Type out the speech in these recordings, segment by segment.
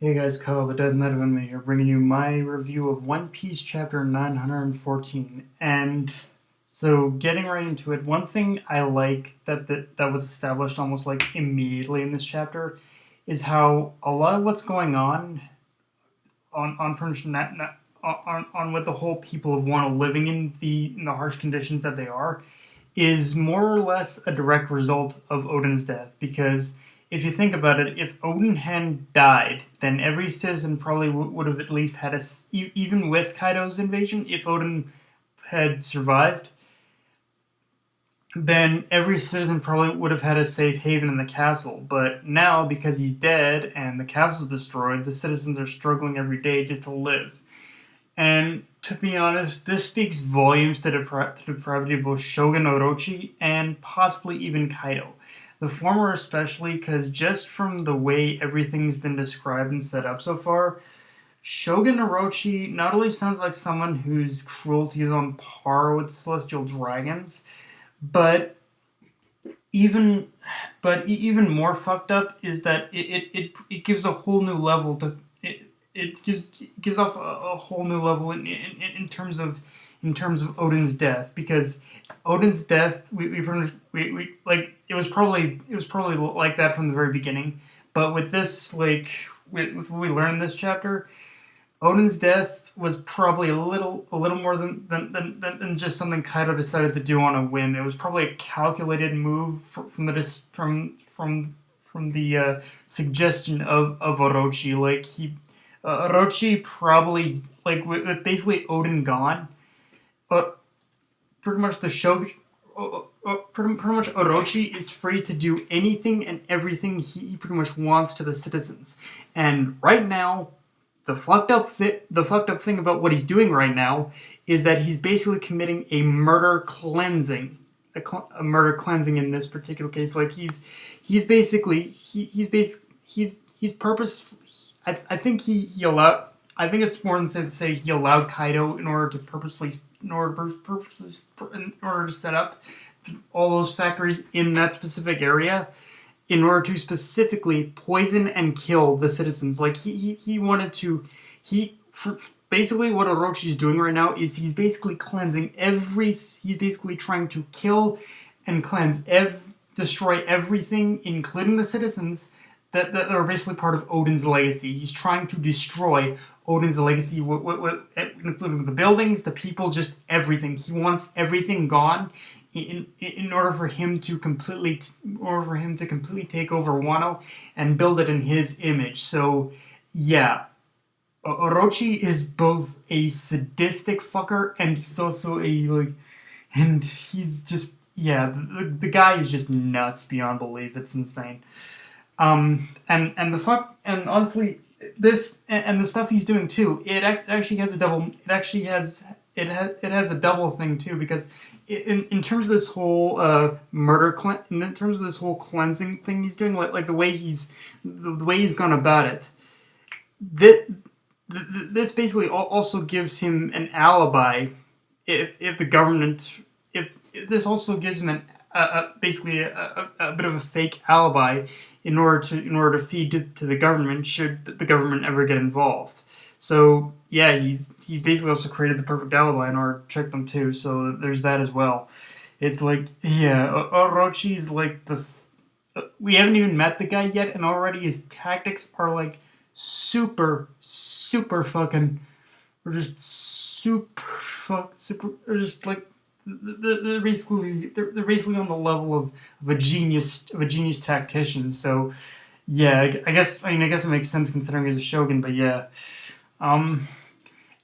Hey guys, Kyle, the Dead Knight of Anime here, bringing you my review of One Piece chapter 914. And so, getting right into it, one thing I like that was established almost like immediately in this chapter is how a lot of what's going on with the whole people of Wano living in the harsh conditions that they are is more or less a direct result of Oden's death. Because if you think about it, if Oden hadn't died, then every citizen probably would have at least had even with Kaido's invasion, if Oden had survived, then every citizen probably would have had a safe haven in the castle. But now, because he's dead and the castle's destroyed, the citizens are struggling every day just to live. And to be honest, this speaks volumes to the depravity of both Shogun Orochi and possibly even Kaido. The former, especially, because just from the way everything's been described and set up so far, Shogun Orochi not only sounds like someone whose cruelty is on par with celestial dragons, but even even more fucked up is that it gives a whole new level to it just gives off a whole new level in terms of Odin's death, because Odin's death we like it was probably like that from the very beginning, but with this with what we learned in this chapter, Odin's death was probably a little more than just something Kaido decided to do on a whim. It was probably a calculated move from the suggestion of Orochi. Like Orochi probably, like, with basically Odin gone, but pretty much the show. Pretty much Orochi is free to do anything and everything he pretty much wants to the citizens. And right now, the fucked up thing about what he's doing right now is that he's basically committing a murder cleansing, a murder cleansing in this particular case. Like he's basically he's purpose. I think he allowed. I think it's more than safe to say he allowed Kaido in order to set up all those factories in that specific area in order to specifically poison and kill the citizens. Like he wanted to he for, basically what Orochi's doing right now is he's basically he's basically trying to kill and destroy everything, including the citizens that are basically part of Odin's legacy. He's trying to destroy Odin's legacy, including the buildings, the people, just everything. He wants everything gone in order for him to completely take over Wano and build it in his image. So yeah, Orochi is both a sadistic fucker and he's also and he's just, yeah, the guy is just nuts beyond belief. It's insane. And the fuck, and honestly, this and the stuff he's doing too, actually has a double. It has a double thing too, because in terms of this whole in terms of this whole cleansing thing he's doing, like the way he's gone about it, that this basically also gives him an alibi if the government if this also gives him basically a bit of a fake alibi in order to feed to the government should the government ever get involved. So yeah, he's basically also created the perfect alibi in order to trick them too. So there's that as well. It's like, yeah, Orochi's like we haven't even met the guy yet, and already his tactics are like super fucking, or just or just like they're basically on the level of a genius tactician. So yeah, I guess it makes sense considering he's a shogun. But yeah, um,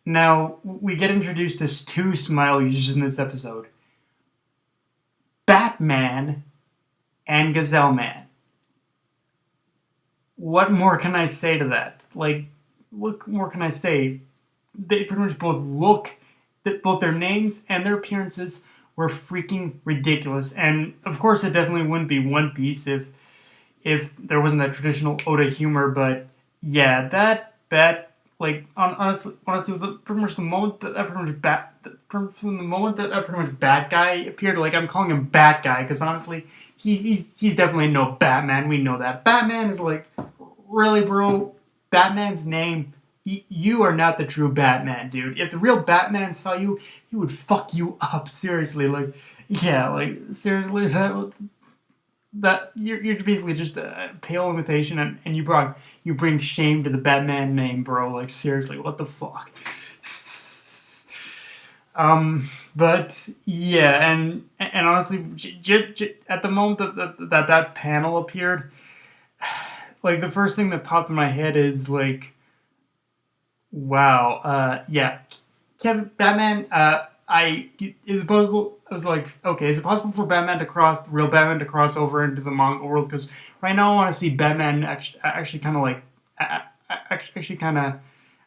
now we get introduced to two smile users in this episode: Batman and Gazelle Man. What more can I say to that? Like, what more can I say? They pretty much both look, that both their names and their appearances were freaking ridiculous. And of course, it definitely wouldn't be One Piece if there wasn't that traditional Oda humor. But yeah, honestly, pretty much the moment that pretty much from the moment that pretty much Bat Guy appeared, like, I'm calling him Bat Guy because honestly, he's definitely no Batman. We know that Batman is like, really, bro. Batman's name. You are not the true Batman, dude. If the real Batman saw you, he would fuck you up. Seriously, like, yeah, like seriously, that you're basically just a pale imitation, and you bring shame to the Batman name, bro. Like seriously, what the fuck? But yeah, and honestly, at the moment that panel appeared, like the first thing that popped in my head is like, wow, yeah, Kevin Batman. Is it possible? I was like, okay, is it possible for real Batman to cross over into the manga world? Because right now I want to see Batman actually kind of like, actually kind of.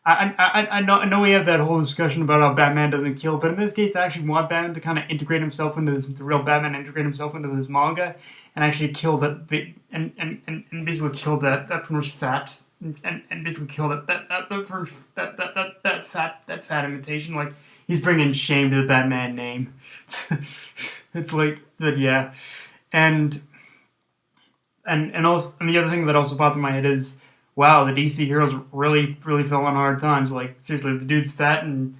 I know we have that whole discussion about how Batman doesn't kill, but in this case, I actually want Batman to kind of integrate himself into this, the real Batman integrate himself into this manga, and actually kill and basically kill that pretty much fat and basically kill that fat imitation. Like he's bringing shame to the Batman name. It's like, but yeah, and also, and the other thing that also popped in my head is, wow, the DC heroes really fell on hard times. Like seriously, the dude's fat and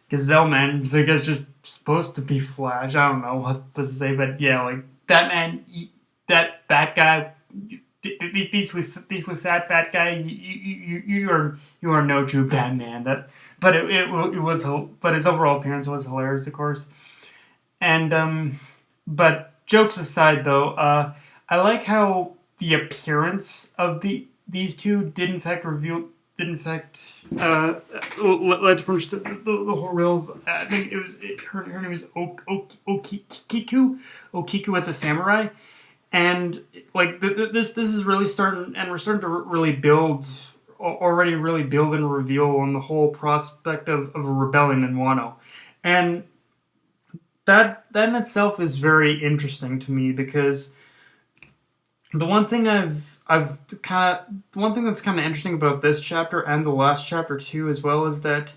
Gazelle Man, so I guess just supposed to be Flash. I don't know what to say, but yeah, like Batman, that Bat guy, basically fat Bat guy. You are no true Batman. But his overall appearance was hilarious, of course. And but jokes aside, though, I like how the appearance of these two did in fact led to pretty much the whole real. I think her name is Okiku. Okiku as a samurai, and like this is really starting, and we're starting to really build. Already really build and reveal on the whole prospect of a rebellion in Wano, and that in itself is very interesting to me because the one thing the one thing that's kind of interesting about this chapter and the last chapter too, as well, is that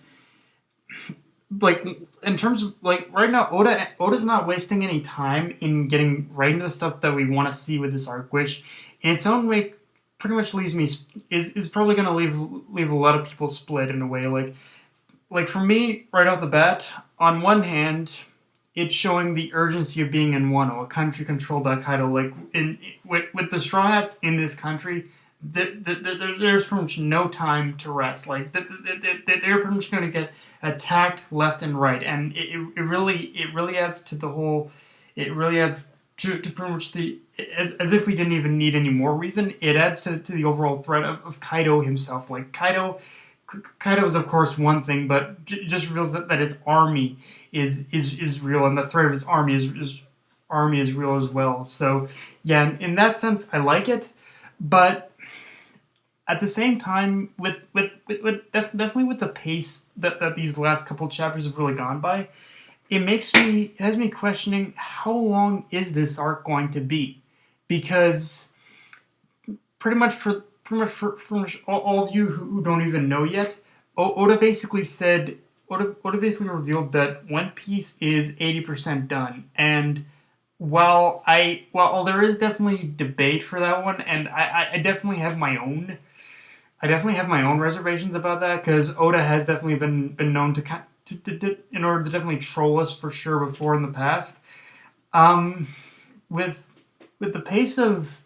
like in terms of like right now, Oda's not wasting any time in getting right into the stuff that we want to see with this arc, which in its own way pretty much leaves me is probably going to leave a lot of people split in a way. Like for me, right off the bat, on one hand, it's showing the urgency of being in Wano, a country controlled by Kaido. Like with the Straw Hats in this country, there's pretty much no time to rest. Like they're pretty much going to get attacked left and right, and it really adds to the whole. It really adds to pretty much as if we didn't even need any more reason. It adds to the overall threat of Kaido himself. Like Kaido is of course one thing, but just reveals that his army is real, and the threat of his army is real as well. So yeah, in that sense, I like it, but at the same time, definitely with the pace that these last couple chapters have really gone by, it has me questioning how long is this arc going to be, because pretty much for all of you who don't even know yet, Oda basically revealed that One Piece is 80% done, and while there is definitely debate for that one, and I definitely have my own. I definitely have my own reservations about that, because Oda has definitely been known to in order to definitely troll us for sure before in the past. With the pace of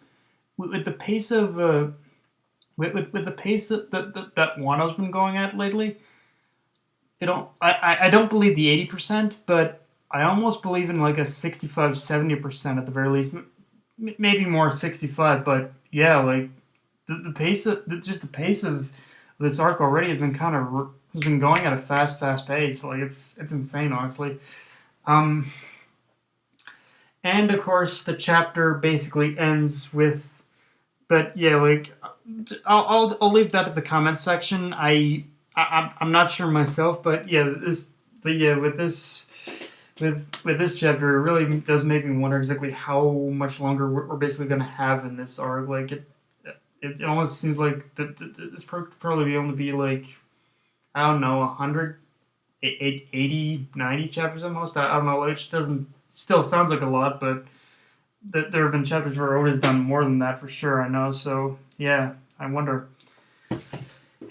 that Wano's been going at lately, I don't believe the 80%, but I almost believe in like a 65-70% at the very least, maybe more 65. But yeah, like the pace of this arc already has been going at a fast pace. Like it's insane, honestly. And of course the chapter basically ends with. But yeah, like I'll leave that to the comments section. I'm not sure myself, but yeah, with this chapter, it really does make me wonder exactly how much longer we're basically gonna have in this arc. Like it almost seems like this probably only be like, I don't know, 100, 80, 90 chapters at most. I don't know, which doesn't still sounds like a lot, but there have been chapters where Oda's done more than that for sure. I know, so yeah, I wonder.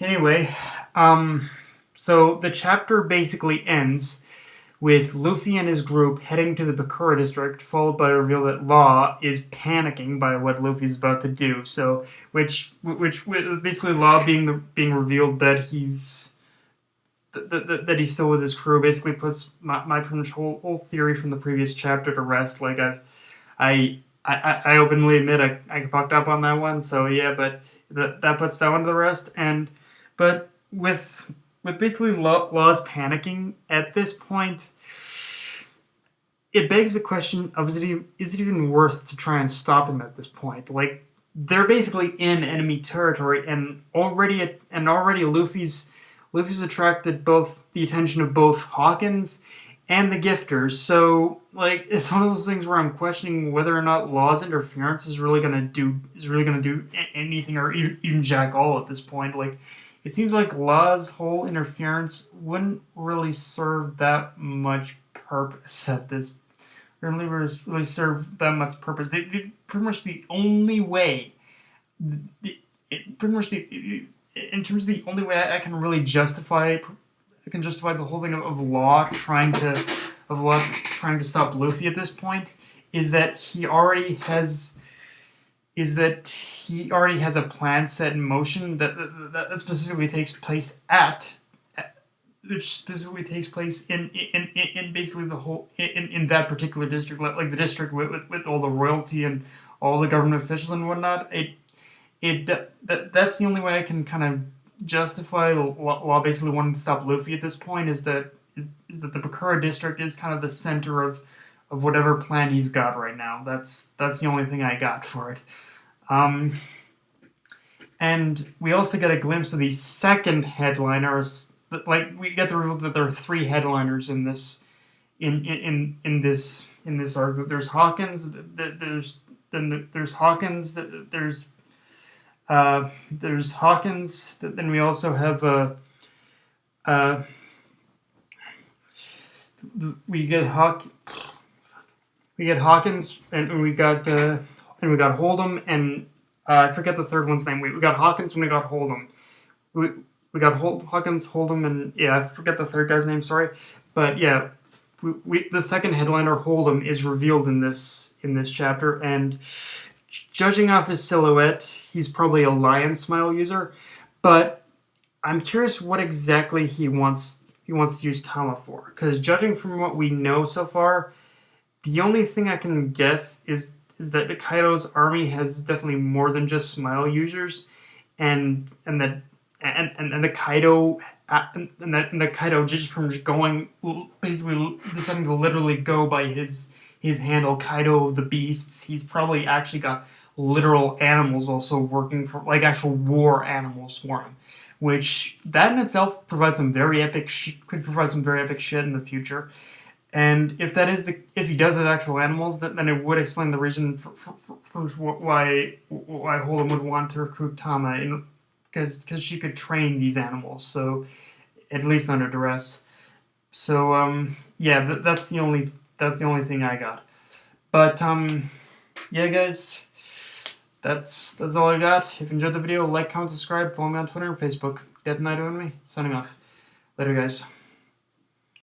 Anyway, so the chapter basically ends with Luffy and his group heading to the Bakura district, followed by a reveal that Law is panicking by what Luffy's about to do. So, which basically Law being revealed that that he's still with his crew basically puts my pretty much whole theory from the previous chapter to rest. Like I openly admit I fucked up on that one. So yeah, but that puts that one to the rest. But with basically Law's panicking at this point, it begs the question of is it even worth to try and stop him at this point? Like they're basically in enemy territory, and already Luffy's attracted both the attention of both Hawkins and the Gifters. So like it's one of those things where I'm questioning whether or not Law's interference is really gonna do anything or even jack all at this point. Like it seems like Law's whole interference wouldn't really serve that much purpose at this. Really serve that much purpose. They pretty much the only way. Pretty much in terms of the only way I can really justify the whole thing of Law trying to stop Luffy at this point is that he already has a plan set in motion that specifically takes place in basically the whole in that particular district, like the district with all the royalty and all the government officials and whatnot. That's the only way I can kind of justify Law basically wanting to stop Luffy at this point is that the Bakura district is kind of the center of whatever plan he's got right now. That's the only thing I got for it. And we also get a glimpse of the second headliner. Like we get the reveal that there are three headliners in this arc. There's Hawkins. There's Hawkins. There's Hawkins. Then we also have we get Hawkins, and we got Hold'em, and I forget the third one's name. We got Hawkins when we got Hold'em. We got Hawkins, Hold'em, and yeah, I forget the third guy's name. Sorry, but yeah, the second headliner, Hold'em, is revealed in this chapter, and judging off his silhouette, he's probably a lion smile user. But I'm curious what exactly he wants to use Tama for, because judging from what we know so far, the only thing I can guess is that the Kaido's army has definitely more than just smile users, and the Kaido just from just going, basically deciding to literally go by his handle, Kaido of the Beasts. He's probably actually got literal animals also working for, like actual war animals for him, which that in itself provides some very epic could provide some very epic shit in the future. And if he does have actual animals, then it would explain the reason for why Hold'em would want to recruit Tama, because she could train these animals, so at least under duress. So yeah, that's the only thing I got. But yeah, guys, that's all I got. If you enjoyed the video, like, comment, subscribe, follow me on Twitter and Facebook. Death Knight me. Signing off. Later, guys.